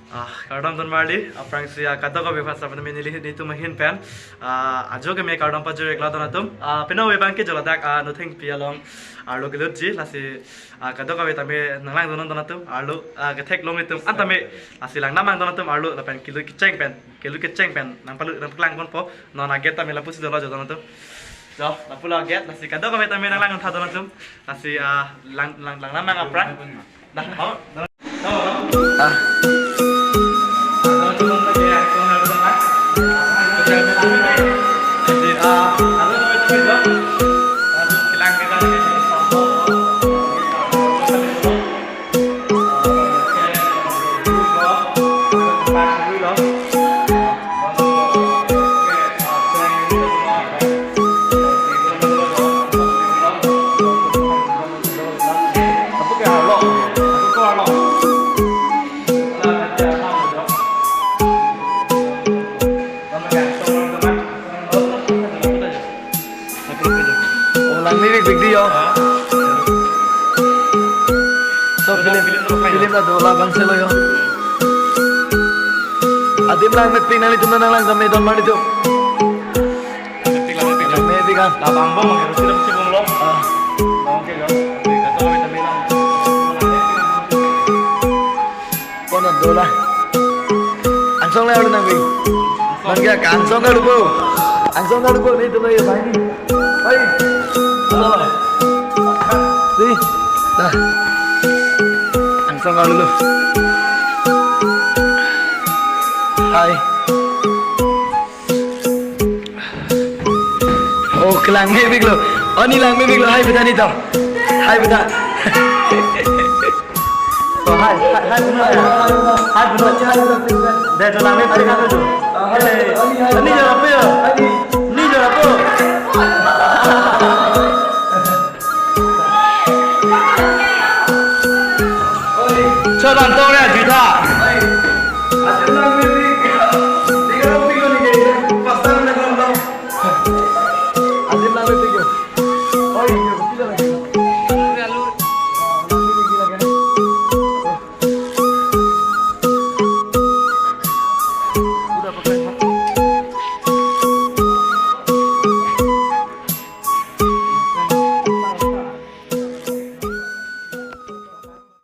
Kardam ton marli, aprang siya kato ko befas sa panamin nili dito mahin pen. Ajo ke me kardam pa jure ekla donatum. Pinaw ibang ke jola dak nothing pialong arlo gelut ji lasi kato ko betame nanglang donon donatum arlo ke thek long nitum antame lasi lang namang donatum arlo la pen kilu ke cheng pen nang palu nang klang kon po nona geta me la pusi dola jo donatum. Jo la pula get lasi kato ko betame nanglang tha donatum lasi lang namang aprang. Dah mau. Film na dola bang selo yo. Adim lang met ping nali tumna lang sa medon mari tu. Maybe kan. Labang bom ang sila si bom lo. Okay yo. Kato kami tabi lang. Kono dola. Angsong le ulo nang bing. Man kya kangsong ka lupo. Angsong ka lupo ni tu lo yo bhai ni. Bhai. Halo. Di. Dah. Angsong ka lulo. Hai. Oh, kelang me biglo. Oh, ni lang me biglo. Hai beda ni tau. Hai beda. Oh, hai benar. Hai benar. Dah tu lang me paling apa tu? Ni je apa ya? Ni je apa? Cho đoàn tông này, Thủy Thọ.